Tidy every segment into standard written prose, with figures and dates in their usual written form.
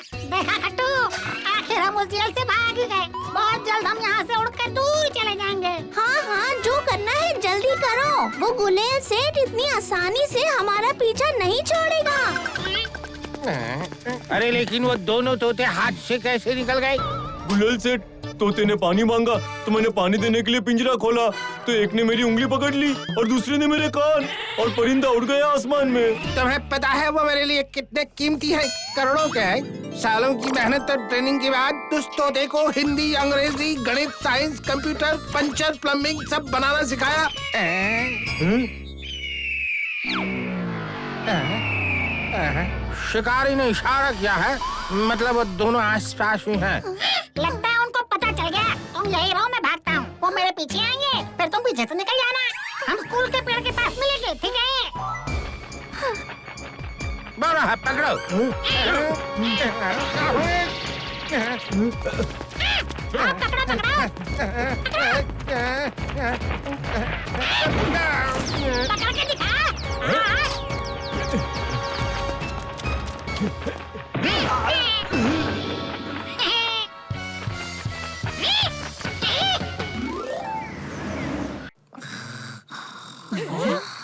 देखा खट्टू, आखिर हम उस जेल से भाग ही गए। बहुत जल्द हम यहाँ से उड़कर दूर चले जाएंगे। हाँ हाँ, जो करना है जल्दी करो। वो गुलेल सेठ इतनी आसानी से हमारा पीछा नहीं छोड़ेगा। अरे लेकिन वो दोनों तोते हाथ से कैसे निकल गए? गुलेल सेठ, तोते ने पानी मांगा तो मैंने पानी देने के लिए पिंजरा खोला तो एक ने मेरी उंगली पकड़ ली और दूसरे ने मेरे कान, और परिंदा उड़ गया आसमान में। तुम्हें पता है वो मेरे लिए कितने कीमती है? करोड़ों के है। सालों की मेहनत और ट्रेनिंग के बाद उस तोते को हिंदी, अंग्रेजी, गणित, साइंस, कंप्यूटर, पंचर, प्लम्बिंग सब बनाना सिखाया। शिकारी ने इशारा किया है, मतलब वो दोनों आस-पास ही हैं। लगता है उनको पता चल गया। तुम यही रहो, मैं भागता हूँ। वो मेरे पीछे आएंगे, फिर तुम पीछे से निकल जाना। हम स्कूल के पेड़ के पास मिलेंगे, ठीक है? बड़ा है, पकड़ो। पकड़ो पकड़ो पकड़ के दिखा।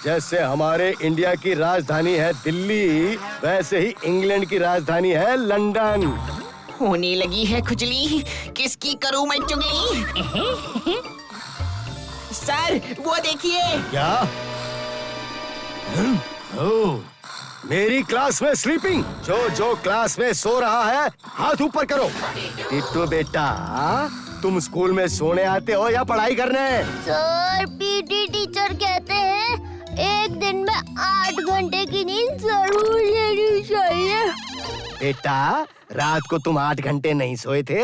जैसे हमारे इंडिया की राजधानी है दिल्ली, वैसे ही इंग्लैंड की राजधानी है लंदन। होने लगी है खुजली, किसकी करूं मैं चुगली? सर वो देखिए। क्या? ओह, मेरी क्लास में स्लीपिंग। जो क्लास में सो रहा है हाथ ऊपर करो। टिट्टू बेटा, तुम स्कूल में सोने आते हो या पढ़ाई करने? सर, पीटी टीचर कहते हैं एक दिन में 8 घंटे की नींद जरूर लेनी चाहिए। बेटा, रात को तुम 8 घंटे नहीं सोए थे?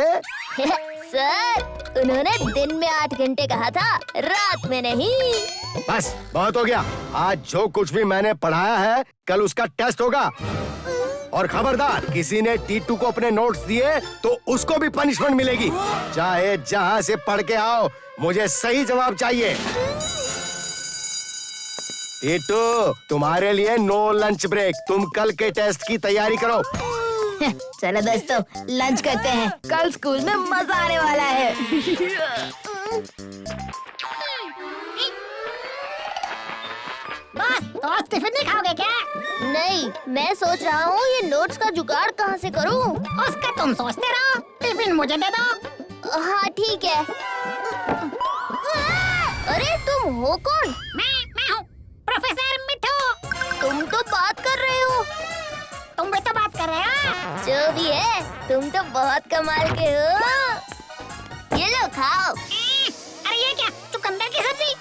सर, उन्होंने दिन में 8 घंटे कहा था, रात में नहीं। बस बहुत हो गया। आज जो कुछ भी मैंने पढ़ाया है कल उसका टेस्ट होगा। और खबरदार, किसी ने टीटू को अपने नोट्स दिए तो उसको भी पनिशमेंट मिलेगी। चाहे जहाँ से पढ़ के आओ, मुझे सही जवाब चाहिए। टीटू, तुम्हारे लिए नो लंच ब्रेक। तुम कल के टेस्ट की तैयारी करो। चलो दोस्तों, लंच करते हैं। कल स्कूल में मजा आने वाला है। बस, तो आज टिफिन नहीं खाओगे क्या? नहीं, मैं सोच रहा हूँ ये नोट्स का जुगाड़ कहाँ से करूँ। उसका तुम सोचते रहो, टिफिन मुझे दे दो। हाँ ठीक है। अरे तुम हो कौन? मैं हूँ प्रोफेसर मिठू। तुम तो बात कर रहे हो। तुम भी तो बात कर रहे हो। जो भी है, तुम तो बहुत कमाल के हो। ये लो खाओ। अरे ये क्या, चुकंदर की सब्जी?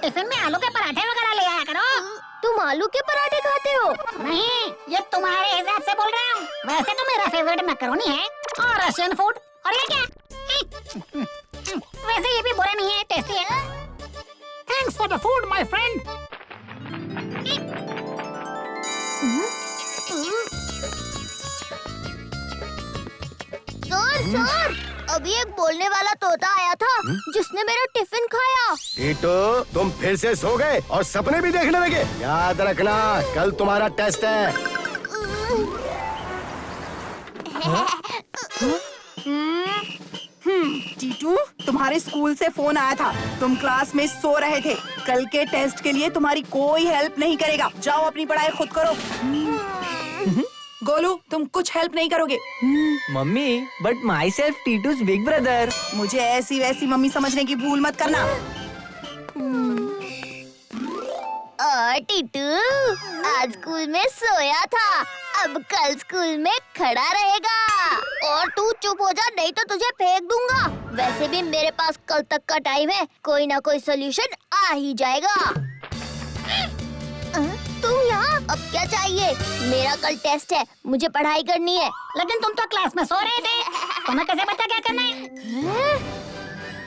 टिफिन में आलू के पराठे वगैरह ले आया करो। तुम आलू के पराठे खाते हो? नहीं, ये तुम्हारे हिसाब से बोल रहा हूँ। वैसे तो मेरा फेवरेट मैकरोनी है और रशियन फूड। और ये क्या? वैसे ये भी बुरा नहीं है, टेस्टी है। Thanks for the food my friend. Sir, अभी एक बोलने वाला तोता आया था जिसने मेरा टिफिन खाया। टीटू, तुम फिर से सो गए और सपने भी देखने लगे। याद रखना, कल तुम्हारा टेस्ट है। टीटू, तुम्हारे स्कूल से फोन आया था। तुम क्लास में सो रहे थे। कल के टेस्ट के लिए तुम्हारी कोई हेल्प नहीं करेगा। जाओ अपनी पढ़ाई खुद करो। गोलू, तुम कुछ हेल्प नहीं करोगे? मम्मी, बट माई सेल्फ टीटूज बिग ब्रदर। मुझे ऐसी वैसी मम्मी समझने की भूल मत करना। टीटू, आज स्कूल में सोया था, अब कल स्कूल में खड़ा रहेगा। और तू चुप हो जा, नहीं तो तुझे फेंक दूंगा। वैसे भी मेरे पास कल तक का टाइम है, कोई ना कोई सोल्यूशन आ ही जाएगा। तुम यहाँ? अब क्या चाहिए? मेरा कल टेस्ट है, मुझे पढ़ाई करनी है। लेकिन तुम तो क्लास में सो रहे थे, तुम्हें कैसे पता क्या करना है?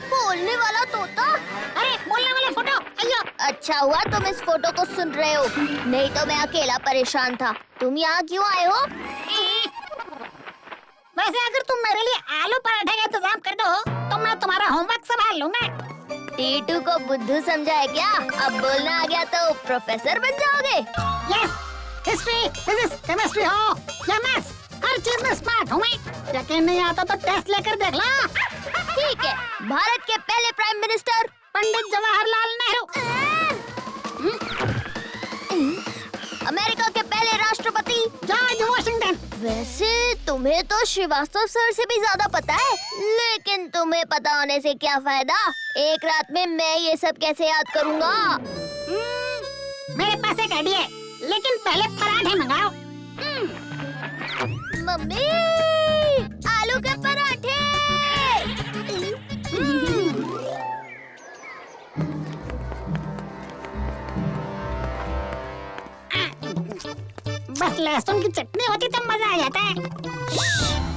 बोलने वाला तोता। अरे बोलने वाला फोटो, अयो। अच्छा हुआ तुम इस फोटो को सुन रहे हो, नहीं तो मैं अकेला परेशान था। तुम यहाँ क्यों आए हो? वैसे अगर तुम मेरे लिए आलू पराठे का इंतजाम कर दो तो मैं तुम्हारा होमवर्क संभाल लूंगा। टीटू को बुद्धू समझा है क्या? अब बोलना आ गया तो प्रोफेसर बन जाओगे। यस, हिस्ट्री, फिजिक्स, केमिस्ट्री हो या मैथ्स, हर चीज में स्मार्ट यकीन नहीं आता तो टेस्ट लेकर देख लो। ठीक है, भारत के पहले prime minister Pandit Jawaharlal Nehru, America के पहले राष्ट्रपति जॉर्ज वॉशिंगटन। वैसे तुम्हें तो श्रीवास्तव सर से भी ज्यादा पता है, लेकिन तुम्हें पता होने से क्या फायदा? एक रात में मैं ये सब कैसे याद करूँगा? मेरे पास एक आइडिया है, लेकिन पहले पराठे मंगाओ। मम्मी, आलू के पराठे। बस लहसुन की चटनी होती तो मजा आ जाता है।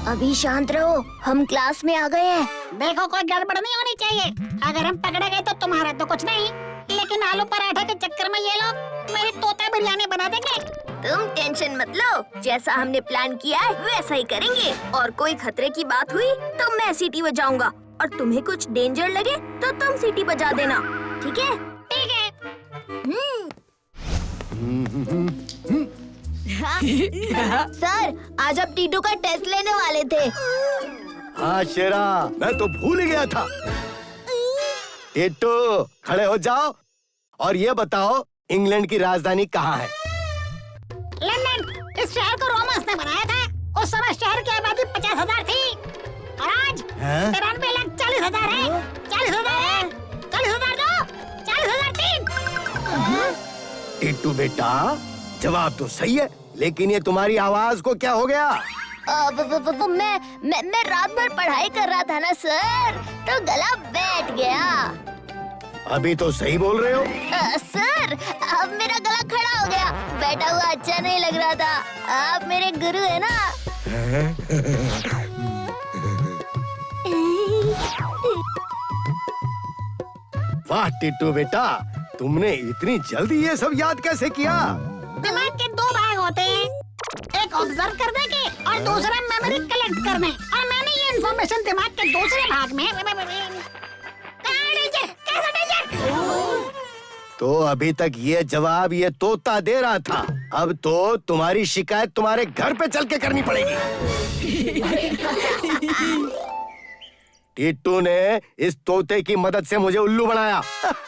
अभी शांत रहो, हम क्लास में आ गए हैं। देखो कोई गड़बड़ नहीं होनी चाहिए। अगर हम पकड़े गए तो तुम्हारा तो कुछ नहीं, लेकिन आलू पराठे के चक्कर में ये लोग मेरी तोता बिरयानी बना देंगे। तुम टेंशन मत लो, जैसा हमने प्लान किया है वैसा ही करेंगे। और कोई खतरे की बात हुई तो मैं सीटी बजाऊंगा, और तुम्हें कुछ डेंजर लगे तो तुम सीटी बजा देना, ठीक है? ठीक है। सर, आज आप टीटू का टेस्ट लेने वाले थे। हाँ शेरा, मैं तो भूल ही गया था। टिट्टू, खड़े हो जाओ और ये बताओ इंग्लैंड की राजधानी कहाँ है? लंदन। इस शहर को रोमन्स ने बनाया था। उस समय शहर की आबादी 50,000 थी और आज 93,40,000 है। 40,000 है, 40,000 दो, 40,003। टिट्टू बेटा, जवाब तो सही है, लेकिन ये तुम्हारी आवाज को क्या हो गया? मैं रात भर पढ़ाई कर रहा था ना सर, तो गला बैठ गया। अभी तो सही बोल रहे हो। सर, अब मेरा गला खड़ा हो गया। बैठा हुआ अच्छा नहीं लग रहा था। आप मेरे गुरु है ना। वाह टिट्टू बेटा, तुमने इतनी जल्दी ये सब याद कैसे किया? दिमाग के दो भाग होते हैं, एक ऑब्जर्व करने के और दूसरा मेमोरी कलेक्ट करने। और मैंने ये इन्फॉर्मेशन दिमाग के दूसरे भाग में कैसा डेंजर? तो अभी तक ये जवाब ये तोता दे रहा था। अब तो तुम्हारी शिकायत तुम्हारे घर पे चल के करनी पड़ेगी। टिट्टू ने इस तोते की मदद से मुझे उल्लू बनाया।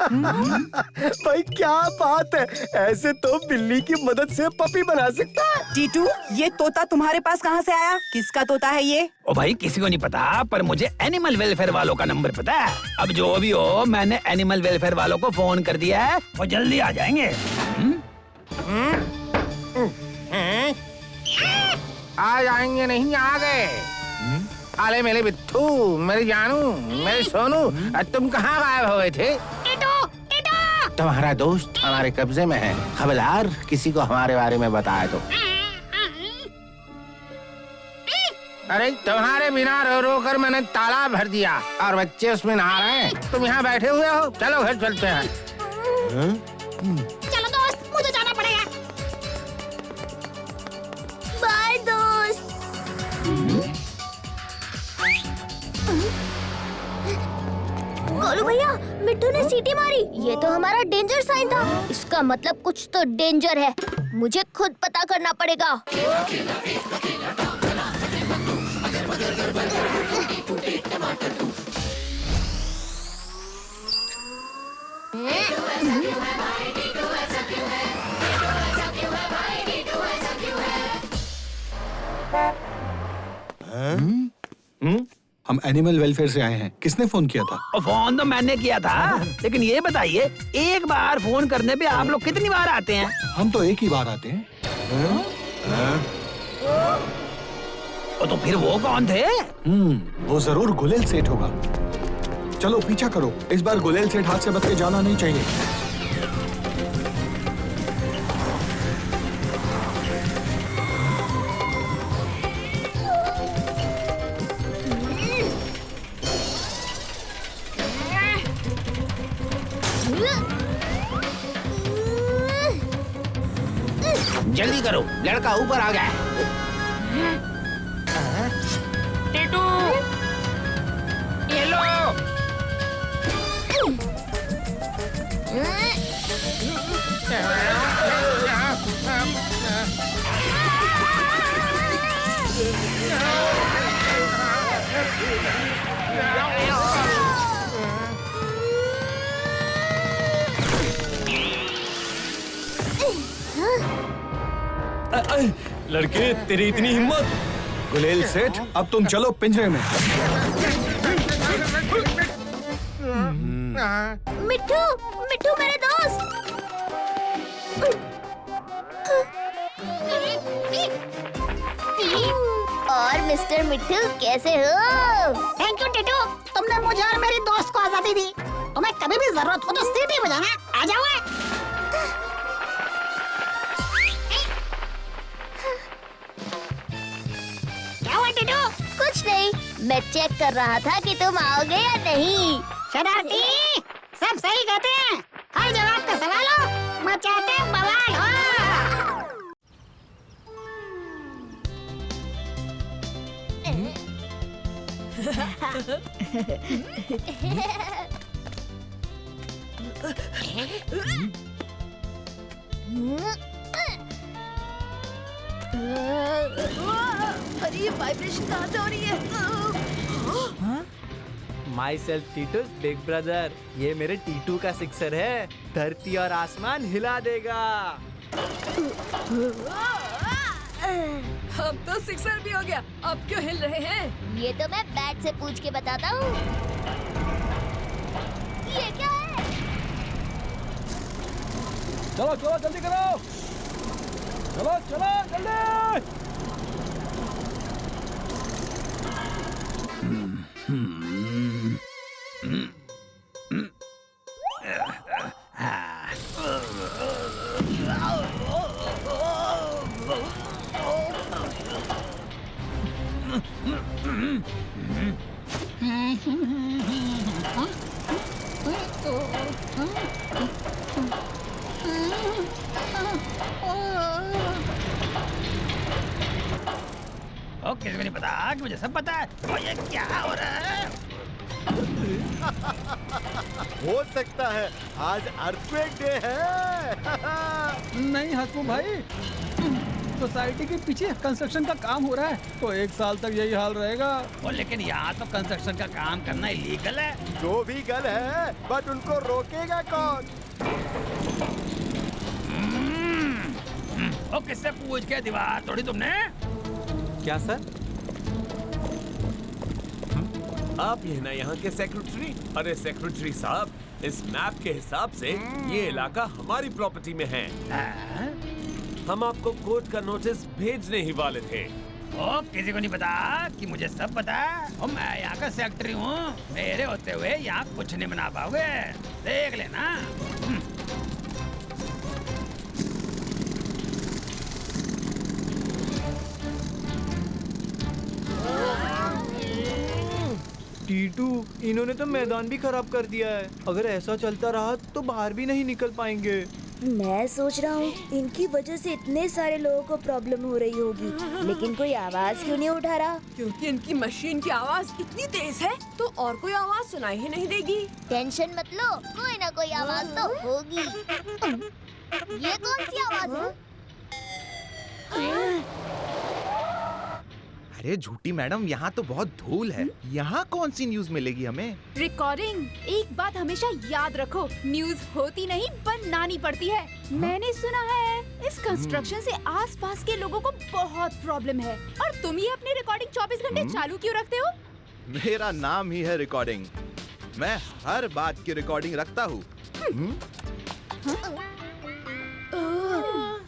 भाई क्या बात है, ऐसे तो बिल्ली की मदद से पपी बना सकता है। टीटू, ये तोता तुम्हारे पास कहाँ से आया? किसका तोता है ये? ओ भाई, किसी को नहीं पता, पर मुझे एनिमल वेलफेयर वालों का नंबर पता है। अब जो भी हो, मैंने एनिमल वेलफेयर वालों को फोन कर दिया है, वो जल्दी आ जाएंगे। आ जाएंगे नहीं, आ गए। अरे मेरे बिट्टू, मेरे जानू, मेरे सोनू, तुम कहाँ गायब हो गए थे? तुम्हारा दोस्त हमारे कब्जे में है, खबरदार किसी को हमारे बारे में बताया तो। अरे तुम्हारे बिना रो रो कर मैंने तालाब भर दिया और बच्चे उसमें नहा रहे हैं। तुम यहाँ बैठे हुए हो, चलो घर चलते हैं। चलो दोस्त, मुझे जाना पड़ेगा। बाय दोस्त। गोलू भैया, मिट्टू ने सीटी मारी। ये तो हमारा डेंजर साइन था। इसका मतलब कुछ तो डेंजर है। मुझे खुद पता करना पड़ेगा। हम एनिमल वेलफेयर से आए हैं। किसने फोन किया था? और फोन तो मैंने किया था, लेकिन ये बताइए, एक बार फोन करने पे आप लोग कितनी बार आते हैं? हम तो एक ही बार आते हैं। तो फिर वो कौन थे? वो जरूर गुलेल सेठ होगा। चलो पीछा करो, इस बार गुलेल सेठ हाथ से बच के जाना नहीं चाहिए। जल्दी करो, लड़का ऊपर आ गया। टिटू, ये लो। लड़के, तेरी इतनी हिम्मत? गुलेल सेठ, अब तुम चलो पिंजरे में। मिट्ठू, मिट्ठू मेरे दोस्त। और मिस्टर मिट्ठू कैसे हो? थैंक यू टिटू, तुमने मुझे और मेरी दोस्त को आजादी दी। तुम्हें कभी भी जरूरत हो तो सीटी बजाना, आ जाओ। क्या हुआ टिटू? कुछ नहीं, मैं चेक कर रहा था कि तुम आओगे या नहीं। शरारती, सब सही कहते हैं। हर जवाब का सवाल हो, मचाते बवाल हो। अरे ये वाइब्रेशन कहाँ से हो रही है? माई सेल्फ टीटूस बिग ब्रदर। ये मेरे टीटू का सिक्सर है, धरती और आसमान हिला देगा। अब तो सिक्सर भी हो गया, अब क्यों हिल रहे हैं? ये तो मैं बैट से पूछ के बताता हूँ। ये क्या है? चलो चलो जल्दी करो, चलो चलो जल्दी। ओ, किसी को नहीं पता कि मुझे सब पता है। ओ, ये क्या हो रहा है? हो सकता है आज अर्थक्वेक डे है। नहीं हसमू भाई, सोसाइटी के पीछे कंस्ट्रक्शन का काम हो रहा है, तो 1 साल तक यही हाल रहेगा। ओ, लेकिन यहाँ तो कंस्ट्रक्शन का काम करना इलीगल है। जो भी गल है, बट उनको रोकेगा कौन? ओ, किससे पूछ के दीवार तोड़ी तुमने? क्या सर? आप ये ना यहाँ के सेक्रेटरी? अरे सेक्रेटरी साहब, इस मैप के हिसाब से ये इलाका हमारी प्रॉपर्टी में है। हम आपको कोर्ट का नोटिस भेजने ही वाले थे। ओ, किसी को नहीं पता कि मुझे सब पता है। ओ, मैं यहाँ का सेक्रेटरी हूँ, मेरे होते हुए यहाँ कुछ नहीं बना पाओगे, देख लेना। टीटू, इन्होंने तो मैदान भी खराब कर दिया है। अगर ऐसा चलता रहा तो बाहर भी नहीं निकल पाएंगे। मैं सोच रहा हूँ इनकी वजह से इतने सारे लोगों को प्रॉब्लम हो रही होगी, लेकिन कोई आवाज क्यों नहीं उठा रहा? क्योंकि इनकी मशीन की आवाज इतनी तेज है तो और कोई आवाज सुनाई ही नहीं देगी। टेंशन मत लो, कोई ना कोई आवाज तो होगी। ये कौन सी आवाज है? अरे झूठी मैडम, यहाँ तो बहुत धूल है। यहाँ कौन सी न्यूज मिलेगी हमें? रिकॉर्डिंग। एक बात हमेशा याद रखो, न्यूज होती नहीं बनानी पड़ती है। मैंने सुना है इस कंस्ट्रक्शन से आसपास के लोगों को बहुत प्रॉब्लम है, और तुम ये अपनी रिकॉर्डिंग 24 घंटे चालू क्यों रखते हो? मेरा नाम ही है रिकॉर्डिंग। मैं हर बात की रिकॉर्डिंग रखता हूँ।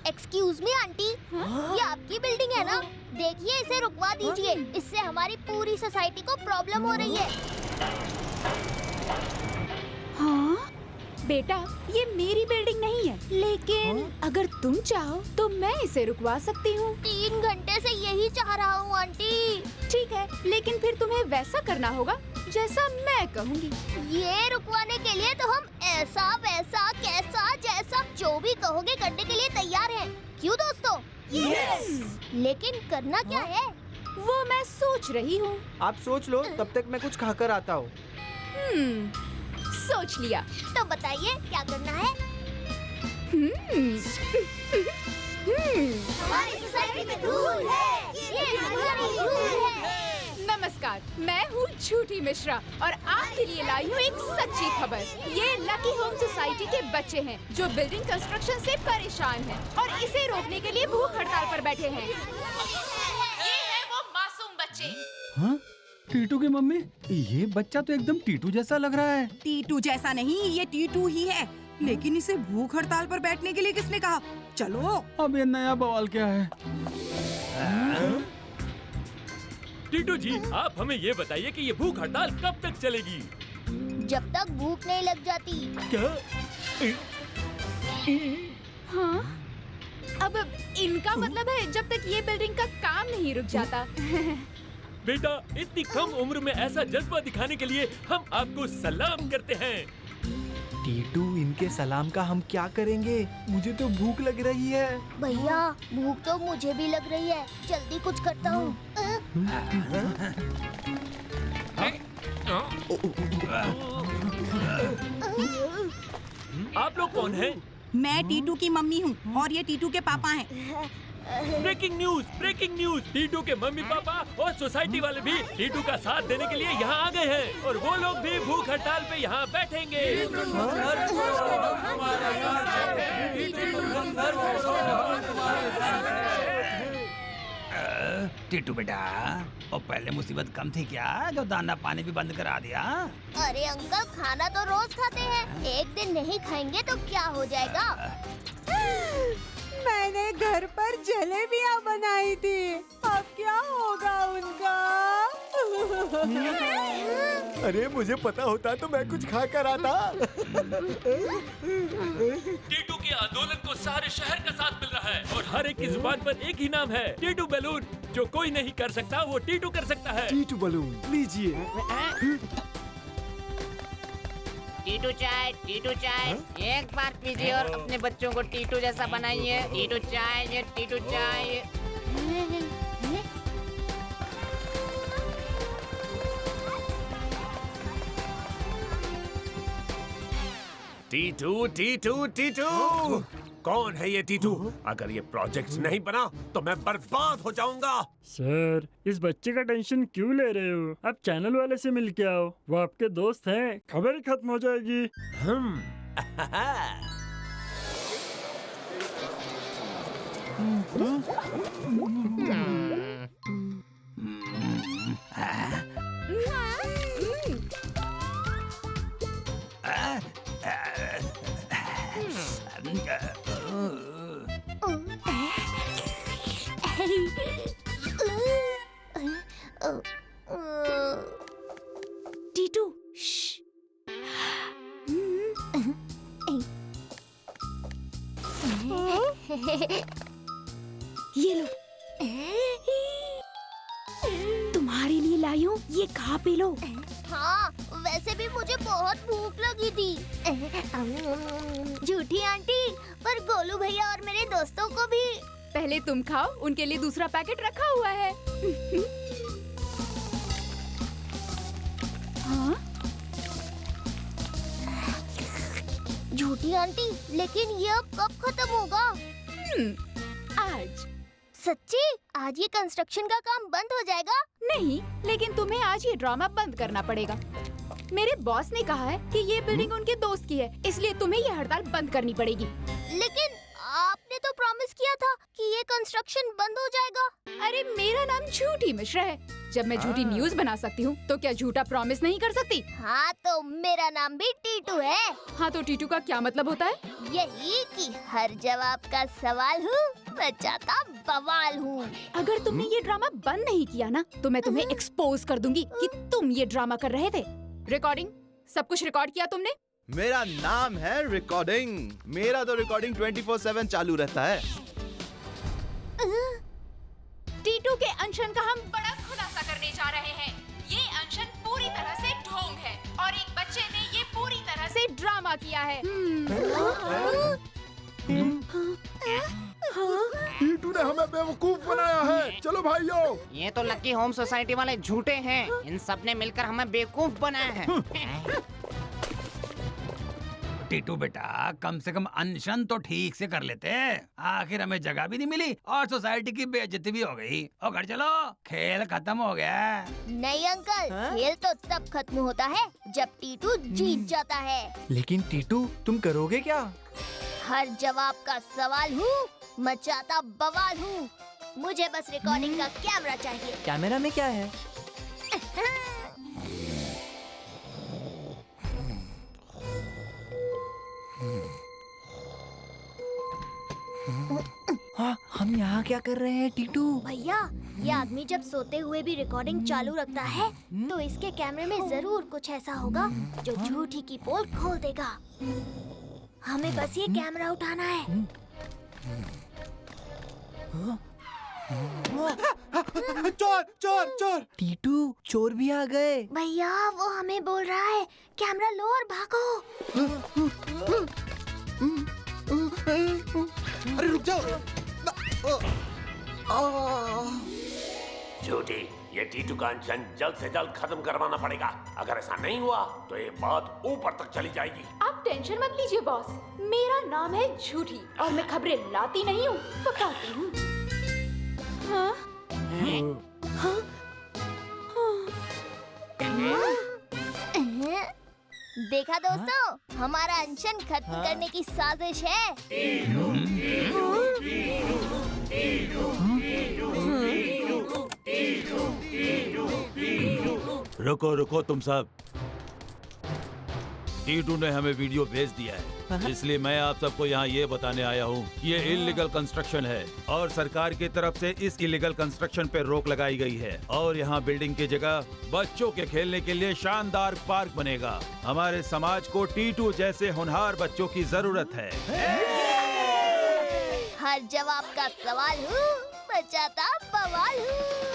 एक्सक्यूज मी आंटी, ये आपकी बिल्डिंग है ना? देखिए इसे रुकवा दीजिए, इससे हमारी पूरी सोसाइटी को प्रॉब्लम हो रही है। हाँ बेटा, ये मेरी बिल्डिंग नहीं है, लेकिन अगर तुम चाहो तो मैं इसे रुकवा सकती हूँ। 3 घंटे से यही चाह रहा हूँ आंटी। ठीक है, लेकिन फिर तुम्हें वैसा करना होगा जैसा मैं कहूँगी। ये रुकवाने के लिए तो हम ऐसा वैसा कैसा जैसा जो भी कहोगे करने के लिए तैयार हैं। क्यों दोस्तों? यस। लेकिन करना क्या है? वो मैं सोच रही हूँ। आप सोच लो, तब तक मैं कुछ खाकर आता हूँ। सोच लिया। तो बताइए क्या करना है? हमारी सोसाइटी में धूल है। ये हमारी धूल है। नमस्कार, मैं हूँ झूठी मिश्रा और आपके लिए लाई हूँ एक सच्ची खबर। ये लकी होम सोसाइटी के बच्चे हैं जो बिल्डिंग कंस्ट्रक्शन से परेशान हैं और इसे रोकने के लिए भूख हड़ताल पर बैठे हैं। ये है वो मासूम बच्चे। हाँ? टीटू की मम्मी, ये बच्चा तो एकदम टीटू जैसा लग रहा है। टीटू जैसा नहीं, ये टीटू ही है। लेकिन इसे भूख हड़ताल पर बैठने के लिए किसने कहा? चलो। अब ये नया बवाल क्या है? टीटू जी, आप हमें ये बताइए कि ये भूख हड़ताल कब तक चलेगी? जब तक भूख नहीं लग जाती। क्या? हाँ? अब इनका मतलब है जब तक ये बिल्डिंग का काम नहीं रुक जाता। बेटा, इतनी कम उम्र में ऐसा जज्बा दिखाने के लिए हम आपको सलाम करते हैं। टीटू, इनके सलाम का हम क्या करेंगे? मुझे तो भूख लग रही है। भैया, भूख तो मुझे भी लग रही है। जल्दी कुछ करता हूँ। आप लोग कौन हैं? मैं टीटू की मम्मी हूँ और ये टीटू के पापा हैं। Breaking news, breaking news! Titu के मम्मी पापा और सोसाइटी वाले भी टीटू का साथ देने के लिए यहाँ आ गए हैं और वो लोग भी भूख हड़ताल पे यहाँ बैठेंगे। टीटू बेटा, और पहले मुसीबत कम थी क्या जो दाना पानी भी बंद करा दिया? अरे अंकल, खाना तो रोज खाते हैं, एक दिन नहीं खाएंगे तो क्या हो जाएगा? मैंने घर पर जलेबियाँ बनाई थी, अब क्या होगा उनका? अरे मुझे पता होता तो मैं कुछ खा कर आता। टीटू के आंदोलन को सारे शहर का साथ मिल रहा है और हर एक की जुबान पर एक ही नाम है, टीटू बैलून। जो कोई नहीं कर सकता वो टीटू कर सकता है। टीटू बैलून लीजिए। टीटू चाय एक बार पीजिए और अपने बच्चों को टीटू जैसा बनाइए। टीटू चाय। टीटू, कौन है ये टीटू? अगर ये प्रोजेक्ट नहीं बना तो मैं बर्बाद हो जाऊंगा। सर, इस बच्चे का टेंशन क्यों ले रहे हो? आप चैनल वाले से मिल के आओ, वो आपके दोस्त हैं, खबर ही खत्म हो जाएगी। टीटू, ये लो, तुम्हारे लिए लाई हूँ, ये खा पी लो। हाँ, वैसे भी मुझे बहुत भूख लगी थी। झूठी आंटी, पर गोलू भैया और मेरे दोस्तों को भी। पहले तुम खाओ, उनके लिए दूसरा पैकेट रखा हुआ है। हाँ? झूठी आंटी, लेकिन ये अब कब खत्म होगा? आज। सच्ची? आज ये कंस्ट्रक्शन का काम बंद हो जाएगा? नहीं, लेकिन तुम्हें आज ये ड्रामा बंद करना पड़ेगा। मेरे बॉस ने कहा है कि ये बिल्डिंग उनके दोस्त की है, इसलिए तुम्हें ये हड़ताल बंद करनी पड़ेगी। लेकिन आपने तो प्रॉमिस किया था कि ये कंस्ट्रक्शन बंद हो जाएगा। अरे मेरा नाम झूठी मिश्रा है। जब मैं झूठी न्यूज बना सकती हूँ, तो क्या झूठा प्रॉमिस नहीं कर सकती? हाँ, तो मेरा नाम भी टीटू है। हाँ, तो टीटू का क्या मतलब होता है? यही कि हर जवाब का सवाल हूँ, बचाता बवाल हूँ। अगर तुमने ये ड्रामा बंद नहीं किया ना, तो मैं तुम्हें एक्सपोज कर दूंगी कि तुम ये ड्रामा कर रहे थे। रिकॉर्डिंग, सब कुछ रिकॉर्ड किया तुमने? मेरा नाम है रिकॉर्डिंग। मेरा तो रिकॉर्डिंग 24/7 चालू रहता है। टीटू के अनशन का हम बड़ा खुलासा करने जा रहे हैं। ये अनशन पूरी तरह से ढोंग है और एक बच्चे ने ये पूरी तरह से ड्रामा किया है। टीटू ने हमें बेवकूफ बनाया है। चलो भाइयों। ये तो लकी होम सोसाइटी वाले झूठे हैं। इन सब ने मिलकर हमें बेवकूफ बनाया है। टीटू बेटा, कम से कम अनशन तो ठीक से कर लेते। आखिर हमें जगह भी नहीं मिली और सोसाइटी की बेइज्जती भी हो गई। और घर चलो, खेल खत्म हो गया। नहीं अंकल, खेल तो तब खत्म होता है जब टीटू जीत जाता है। लेकिन टीटू, तुम करोगे क्या? हर जवाब का सवाल हूँ, मचाता बवाल हूँ। मुझे बस रिकॉर्डिंग का कैमरा चाहिए। कैमरा में क्या है? हाँ, हम यहाँ क्या कर रहे हैं टीटू? भैया, ये आदमी जब सोते हुए भी रिकॉर्डिंग चालू रखता है तो इसके कैमरे में जरूर कुछ ऐसा होगा जो झूठी की पोल खोल देगा। हमें बस ये कैमरा उठाना है। चोर चोर चोर! टीटू, चोर भी आ गए। भैया, वो हमें बोल रहा है कैमरा लो और भागो। अरे रुक जाओ! झूठी, ये टीटू का अनशन जल्द से जल्द खत्म करवाना पड़ेगा। अगर ऐसा नहीं हुआ तो ये बात ऊपर तक चली जाएगी। आप टेंशन मत लीजिए बॉस, मेरा नाम है झूठी और मैं खबरें लाती नहीं हूँ, पकाती हूँ। हाँ? हाँ? देखा दोस्तों, हमारा अनशन खत्म करने की साजिश है। रुको रुको तुम सब, टीटू ने हमें वीडियो भेज दिया है, इसलिए मैं आप सबको यहाँ ये बताने आया हूँ कि ये इलीगल कंस्ट्रक्शन है और सरकार की तरफ से इस इलीगल कंस्ट्रक्शन पे रोक लगाई गई है और यहाँ बिल्डिंग की जगह बच्चों के खेलने के लिए शानदार पार्क बनेगा। हमारे समाज को टीटू जैसे होनहार बच्चों की जरूरत है। हर जवाब का सवाल हूँ, बचाता बवाल हूँ।